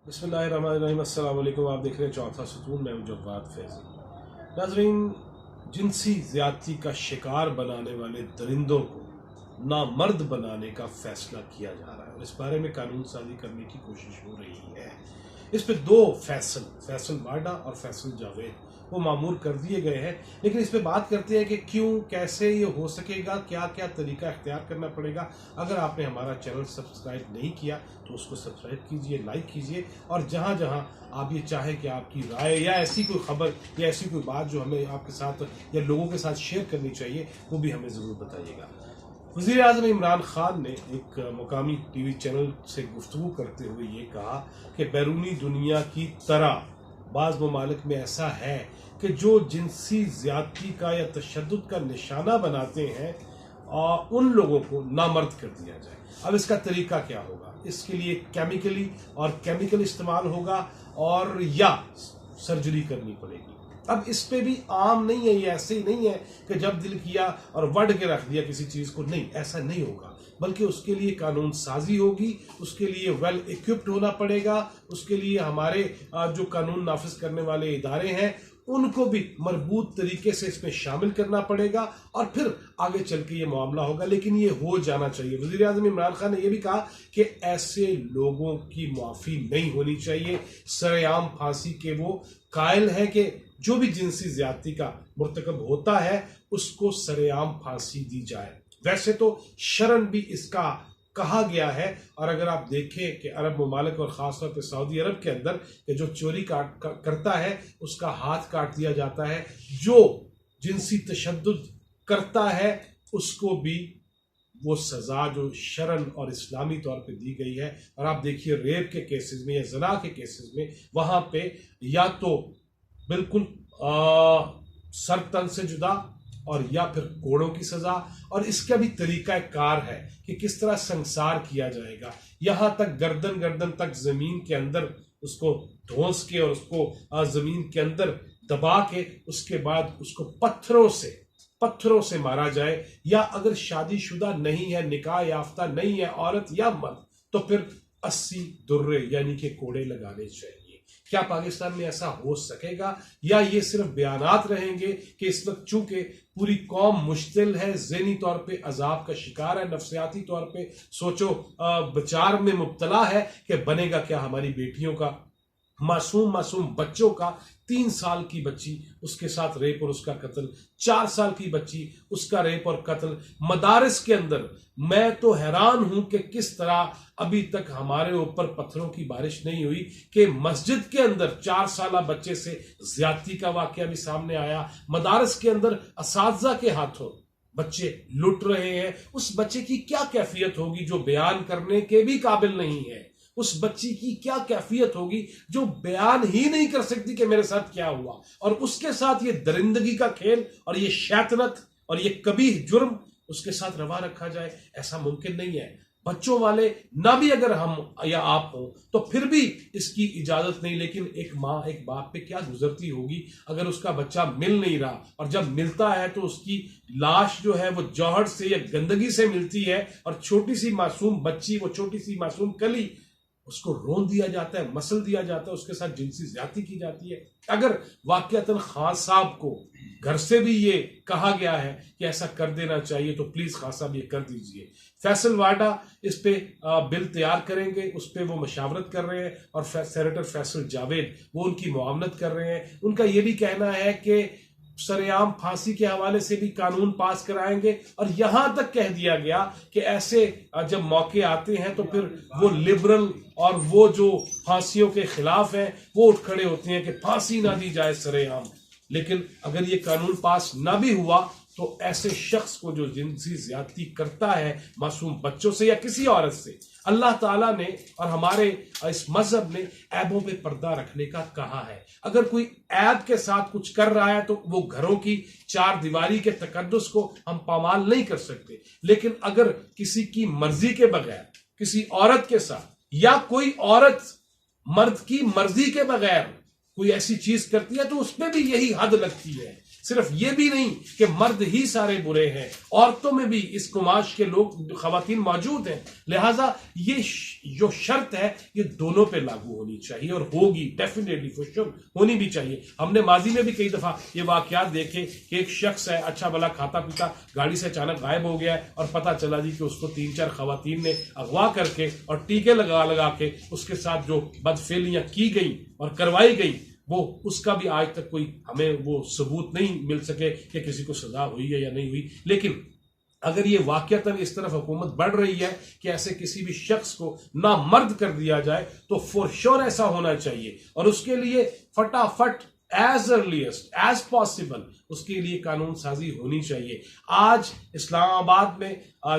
बिस्मिल्लाहिर्रहमानिर्रहीम। अस्सलाम वालेकुम। आप देख रहे हैं चौथा सुकून, मैं हूं जवाद फैज़ी। नाज़रीन, जिनसी ज़्यादती का शिकार बनाने वाले दरिंदों को नामर्द बनाने का फैसला किया जा रहा है और इस बारे में कानून साजी करने की कोशिश हो रही है। इस पे दो फैसल वाडा और फैसल जावेद वो मामूर कर दिए गए हैं, लेकिन इस पे बात करते हैं कि क्यों, कैसे ये हो सकेगा, क्या क्या तरीका इख्तियार करना पड़ेगा। अगर आपने हमारा चैनल सब्सक्राइब नहीं किया तो उसको सब्सक्राइब कीजिए, लाइक कीजिए, और जहाँ जहाँ आप ये चाहें कि आपकी राय या ऐसी कोई खबर या ऐसी कोई बात जो हमें आपके साथ या लोगों के साथ शेयर करनी चाहिए, वो भी हमें ज़रूर बताइएगा। वज़ीर आज़म इमरान खान ने एक मुकामी टीवी चैनल से गुफ्तगू करते हुए ये कहा कि बैरूनी दुनिया की तरह बाज़ ममालिक में ऐसा है कि जो जिनसी ज़्यादती का या तशद्दुद का निशाना बनाते हैं उन लोगों को नामर्द कर दिया जाए। अब इसका तरीका क्या होगा? इसके लिए केमिकल इस्तेमाल होगा और या सर्जरी करनी पड़ेगी। अब इस पे भी आम नहीं है, ये ऐसे ही नहीं है कि जब दिल किया और वढ़ के रख दिया किसी चीज़ को। नहीं, ऐसा नहीं होगा, बल्कि उसके लिए कानून साजी होगी, उसके लिए वेल इक्विप्ड होना पड़ेगा, उसके लिए हमारे जो कानून नाफिज करने वाले इदारे हैं उनको भी मरबूत तरीके से इसमें शामिल करना पड़ेगा और फिर आगे चल के ये मामला होगा। लेकिन ये हो जाना चाहिए। वज़ीर आज़म इमरान खान ने यह भी कहा कि ऐसे लोगों की माफ़ी नहीं होनी चाहिए। सरेआम फांसी के वो कायल हैं कि जो भी जिनसी ज़्यादती का मुर्तकब होता है उसको सरेआम फांसी दी जाए। वैसे तो शरन भी इसका कहा गया है, और अगर आप देखें कि अरब ममालिक और ख़ासतौर पर सऊदी अरब के अंदर कि जो चोरी करता है उसका हाथ काट दिया जाता है, जो जिनसी तशद्दुद करता है उसको भी वो सज़ा जो शरन और इस्लामी तौर पे दी गई है। और आप देखिए रेप के केसेस में या ज़ना के केसेस में वहाँ पे या तो बिल्कुल सर तन से जुदा और या फिर कोड़ों की सजा, और इसका भी तरीका कार है कि किस तरह संसार किया जाएगा। यहां तक गर्दन तक जमीन के अंदर उसको धोंस के और उसको जमीन के अंदर दबा के उसके बाद उसको पत्थरों से मारा जाए। या अगर शादीशुदा नहीं है, निकाह याफ्ता नहीं है औरत या मर्द, तो फिर 80 दुर्रे यानी कि कोड़े लगाने चाहिए। क्या पाकिस्तान में ऐसा हो सकेगा, या ये सिर्फ बयानात रहेंगे कि इस वक्त चूंकि पूरी कौम मुश्तिल है, ज़हनी तौर पे अजाब का शिकार है, नफ्सियाती तौर पे सोचो विचार में मुब्तला है कि बनेगा क्या हमारी बेटियों का, मासूम बच्चों का। 3 साल की बच्ची, उसके साथ रेप और उसका कत्ल, 4 साल की बच्ची, उसका रेप और कत्ल मदारिस के अंदर। मैं तो हैरान हूं कि किस तरह अभी तक हमारे ऊपर पत्थरों की बारिश नहीं हुई कि मस्जिद के अंदर 4 साल बच्चे से ज्यादती का वाकया भी सामने आया। मदारिस के अंदर असातिज़ा के हाथों बच्चे लुट रहे हैं। उस बच्चे की क्या कैफियत होगी जो बयान करने के भी काबिल नहीं है? उस बच्ची की क्या कैफियत होगी जो बयान ही नहीं कर सकती कि मेरे साथ क्या हुआ? और उसके साथ ये दरिंदगी का खेल और ये शैतानत और ये कबीह जुर्म उसके साथ रवा रखा जाए, ऐसा मुमकिन नहीं है। बच्चों वाले ना भी अगर हम या आप हो तो फिर भी इसकी इजाजत नहीं। लेकिन एक माँ एक बाप पे क्या गुजरती होगी अगर उसका बच्चा मिल नहीं रहा, और जब मिलता है तो उसकी लाश जो है वो जौहर से या गंदगी से मिलती है, और छोटी सी मासूम बच्ची, वो छोटी सी मासूम कली, उसको रोन दिया जाता है, मसल दिया जाता है, उसके साथ जिनसी ज्यादती की जाती है। अगर वाकयातन खान साहब को घर से भी ये कहा गया है कि ऐसा कर देना चाहिए तो प्लीज खान साहब ये कर दीजिए। फैसल वाडा इस पे बिल तैयार करेंगे, उस पे वो मशावरत कर रहे हैं, और सेनेटर फैसल जावेद वो उनकी मुआवनत कर रहे हैं। उनका ये भी कहना है कि सरेआम फांसी के हवाले से भी कानून पास कराएंगे, और यहां तक कह दिया गया कि ऐसे जब मौके आते हैं तो फिर वो लिबरल और वो जो फांसियों के खिलाफ हैं वो उठ खड़े होते हैं कि फांसी ना दी जाए सरेआम। लेकिन अगर ये कानून पास ना भी हुआ तो ऐसे शख्स को जो जिनसी ज्यादती करता है मासूम बच्चों से या किसी औरत से, अल्लाह ताला ने और हमारे इस मजहब ने ऐबों पे पर्दा रखने का कहा है। अगर कोई ऐब के साथ कुछ कर रहा है तो वो घरों की 4 दीवारी के तकद्दुस को हम पामाल नहीं कर सकते। लेकिन अगर किसी की मर्जी के बगैर किसी औरत के साथ, या कोई औरत मर्द की मर्जी के बगैर कोई ऐसी चीज करती है तो उसमें भी यही हद लगती है। صرف یہ بھی نہیں کہ مرد ہی سارے برے ہیں، عورتوں میں بھی اس کماش کے لوگ خواتین موجود ہیں، لہٰذا یہ جو شرط ہے یہ دونوں پہ لاگو ہونی چاہیے اور ہوگی ڈیفینیٹلی فور شور ہونی بھی چاہیے۔ ہم نے ماضی میں بھی کئی دفعہ یہ واقعات دیکھے کہ ایک شخص ہے اچھا بھلا کھاتا پیتا گاڑی سے اچانک غائب ہو گیا ہے اور پتہ چلا جی کہ اس کو 3-4 خواتین نے اغوا کر کے اور ٹیکے لگا کے اس کے ساتھ جو بدفعلیاں کی گئیں اور کروائی گئی، وہ اس کا بھی آج تک کوئی ہمیں وہ ثبوت نہیں مل سکے کہ کسی کو سزا ہوئی ہے یا نہیں ہوئی۔ لیکن اگر یہ واقعتاً اس طرف حکومت بڑھ رہی ہے کہ ایسے کسی بھی شخص کو نامرد کر دیا جائے تو فور شور ایسا ہونا چاہیے، اور اس کے لیے فٹافٹ ایز ارلیسٹ ایز پاسبل اس کے لیے قانون سازی ہونی چاہیے۔ آج اسلام آباد میں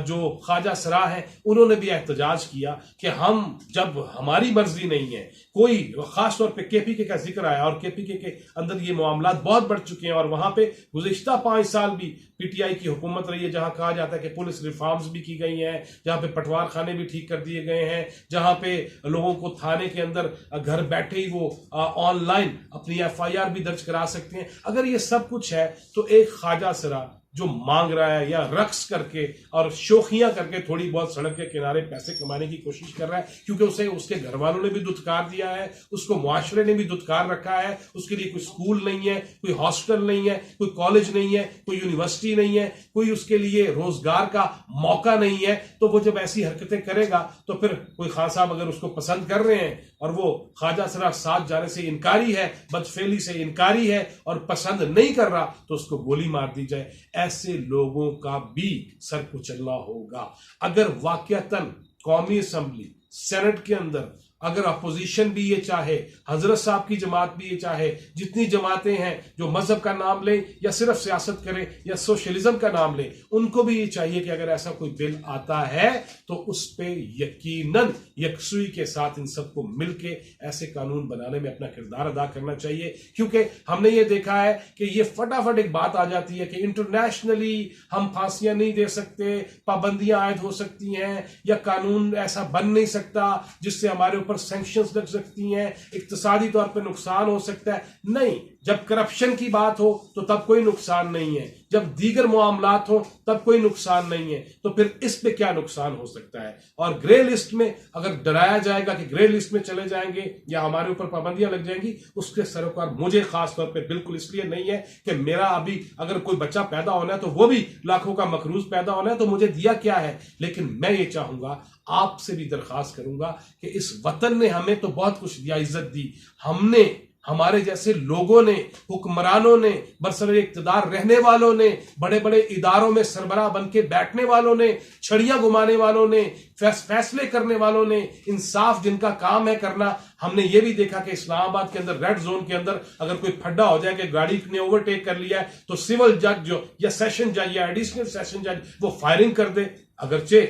جو خواجہ سرا ہیں انہوں نے بھی احتجاج کیا کہ ہم جب ہماری مرضی نہیں ہے، کوئی خاص طور پہ کے پی کے کا ذکر آیا اور کے پی کے اندر یہ معاملات بہت بڑھ چکے ہیں، اور وہاں پہ گزشتہ 5 سال بھی پی ٹی آئی کی حکومت رہی ہے جہاں کہا جاتا ہے کہ پولیس ریفارمز بھی کی گئی ہیں، جہاں پہ پٹوار خانے بھی ٹھیک کر دیے گئے ہیں، جہاں پہ لوگوں کو تھانے کے اندر گھر بیٹھے ہی وہ آن لائن اپنی ایف آئی آر بھی درج کرا سکتے ہیں۔ اگر یہ سب کچھ ہے تو ایک خواجہ سرا جو مانگ رہا ہے یا رقص کر کے اور شوخیاں کر کے تھوڑی بہت سڑک کے کنارے پیسے کمانے کی کوشش کر رہا ہے، کیونکہ اسے اس کے گھر والوں نے بھی دھتکار دیا ہے، اس کو معاشرے نے بھی دھتکار رکھا ہے، اس کے لیے کوئی سکول نہیں ہے، کوئی ہاسٹل نہیں ہے، کوئی کالج نہیں ہے، کوئی یونیورسٹی نہیں ہے، کوئی اس کے لیے روزگار کا موقع نہیں ہے، تو وہ جب ایسی حرکتیں کرے گا تو پھر کوئی خان صاحب اگر اس کو پسند کر رہے ہیں اور وہ خواجہ سرا ساتھ جانے سے انکاری ہے، بدفعلی سے انکاری ہے اور پسند نہیں کر رہا تو اس کو گولی مار دی جائے۔ ایسے لوگوں کا بھی سر کچلنا ہوگا۔ اگر واقعتاً قومی اسمبلی سینٹ کے اندر اگر اپوزیشن بھی یہ چاہے، حضرت صاحب کی جماعت بھی یہ چاہے، جتنی جماعتیں ہیں جو مذہب کا نام لیں یا صرف سیاست کریں یا سوشلزم کا نام لیں، ان کو بھی یہ چاہیے کہ اگر ایسا کوئی بل آتا ہے تو اس پہ یقیناً یکسوئی کے ساتھ ان سب کو مل کے ایسے قانون بنانے میں اپنا کردار ادا کرنا چاہیے، کیونکہ ہم نے یہ دیکھا ہے کہ یہ فٹافٹ ایک بات آ جاتی ہے کہ انٹرنیشنلی ہم پھانسیاں نہیں دے سکتے، پابندیاں عائد ہو سکتی ہیں، یا قانون ایسا بن نہیں سکتا جس سے ہمارے اوپر سینکشنز لگ سکتی ہیں، اقتصادی طور پہ نقصان ہو سکتا ہے۔ نہیں، جب کرپشن کی بات ہو تو تب کوئی نقصان نہیں ہے، جب دیگر معاملات ہوں تب کوئی نقصان نہیں ہے، تو پھر اس پہ کیا نقصان ہو سکتا ہے؟ اور گرے لسٹ میں اگر ڈرایا جائے گا کہ گرے لسٹ میں چلے جائیں گے یا ہمارے اوپر پابندیاں لگ جائیں گی، اس کے سروکار مجھے خاص طور پہ بالکل اس لیے نہیں ہے کہ میرا ابھی اگر کوئی بچہ پیدا ہونا ہے تو وہ بھی لاکھوں کا مقروض پیدا ہونا ہے تو مجھے دیا کیا ہے، لیکن میں یہ چاہوں گا، آپ سے بھی درخواست کروں گا کہ اس وطن نے ہمیں تو بہت کچھ دیا، عزت دی، ہم نے، ہمارے جیسے لوگوں نے، حکمرانوں نے، برسر اقتدار رہنے والوں نے، بڑے بڑے اداروں میں سربراہ بن کے بیٹھنے والوں نے، چھڑیاں گھمانے والوں نے، فیصلے کرنے والوں نے، انصاف جن کا کام ہے کرنا، ہم نے یہ بھی دیکھا کہ اسلام آباد کے اندر ریڈ زون کے اندر اگر کوئی پھڈا ہو جائے کہ گاڑی نے اوورٹیک کر لیا ہے تو سول جج جو یا سیشن جج یا ایڈیشنل سیشن جج وہ فائرنگ کر دے، اگرچہ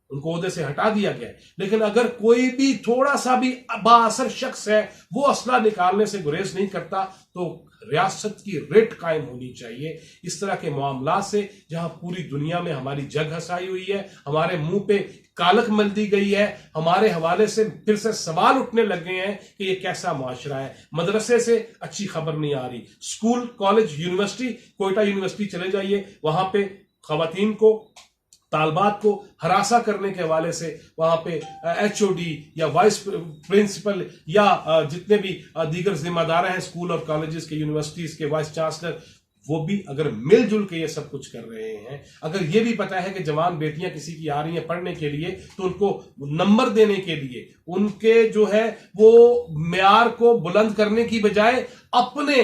ان کو عہدے سے ہٹا دیا گیا ہے، لیکن اگر کوئی بھی تھوڑا سا بھی بااثر شخص ہے وہ اسلحہ نکالنے سے گریز نہیں کرتا تو ریاست کی ریٹ قائم ہونی چاہیے۔ اس طرح کے معاملات سے جہاں پوری دنیا میں ہماری جگ ہسائی ہوئی ہے، ہمارے منہ پہ کالک مل دی گئی ہے، ہمارے حوالے سے پھر سے سوال اٹھنے لگ گئے ہیں کہ یہ کیسا معاشرہ ہے۔ مدرسے سے اچھی خبر نہیں آ رہی، school, college, university, Quetta university چلے جائیے، وہاں پہ خواتین کو، طالبات کو ہراساں کرنے کے حوالے سے وہاں پہ ایچ او ڈی یا وائس پرنسپل یا جتنے بھی دیگر ذمہ دار ہیں اسکول اور کالجز کے، یونیورسٹیز کے وائس چانسلر، وہ بھی اگر مل جل کے یہ سب کچھ کر رہے ہیں، اگر یہ بھی پتا ہے کہ جوان بیٹیاں کسی کی آ رہی ہیں پڑھنے کے لیے تو ان کو نمبر دینے کے لیے ان کے جو ہے وہ معیار کو بلند کرنے کی بجائے اپنے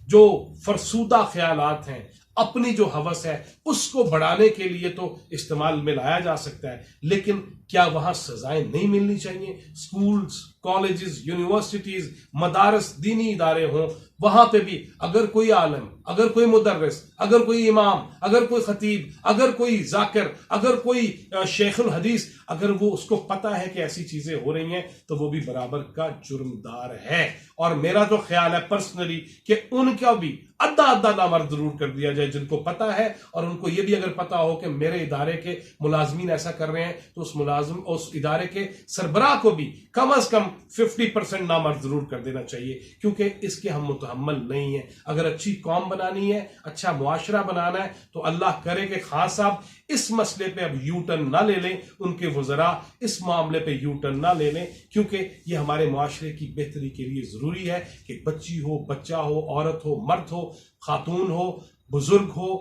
جو فرسودہ خیالات ہیں، اپنی جو ہوس ہے اس کو بڑھانے کے لیے تو استعمال میں لایا جا سکتا ہے، لیکن کیا وہاں سزائیں نہیں ملنی چاہیے؟ سکولز، کالجز، یونیورسٹیز، مدارس، دینی ادارے ہوں، وہاں پہ بھی اگر کوئی عالم، اگر کوئی مدرس، اگر کوئی امام، اگر کوئی خطیب، اگر کوئی ذاکر، اگر کوئی شیخ الحدیث، اگر وہ اس کو پتا ہے کہ ایسی چیزیں ہو رہی ہیں تو وہ بھی برابر کا جرمدار ہے۔ اور میرا تو خیال ہے پرسنلی کہ ان کا بھی آدھا نامرد ضرور کر دیا جائے جن کو پتا ہے، اور ان کو یہ بھی اگر پتا ہو کہ میرے ادارے کے ملازمین ایسا کر رہے ہیں تو اس ملازم नाज़िम उस इदारे के सरबराह को भी कम अज़ कम 50% नामर्द ज़रूर कर देना चाहिए, क्योंकि इसके हम मुतहम्मल नहीं हैं। अगर अच्छी कौम बनानी है, अच्छा मुआशरा बनाना है, तो अल्लाह करे कि खान साहब इस मसले पे अब यू टर्न ना ले लें, उनके वज़रा इस मामले पे यू टर्न ना ले लें, क्योंकि ये हमारे मुआशरे की बेहतरी के लिए ज़रूरी है कि बच्ची हो, बच्चा हो, औरत हो, मर्द हो, खातून हो, बुजुर्ग हो,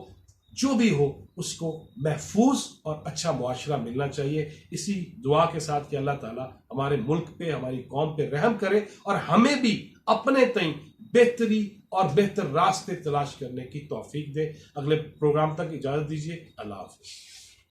जो भी हो, उसको महफूज और अच्छा मुआशरा मिलना चाहिए। इसी दुआ के साथ कि अल्लाह ताला हमारे मुल्क पे, हमारी कौम पे रहम करे और हमें भी अपने तई बेहतरी और बेहतर रास्ते तलाश करने की तौफीक दे। अगले प्रोग्राम तक इजाज़त दीजिए। अल्लाह हाफ़िज़।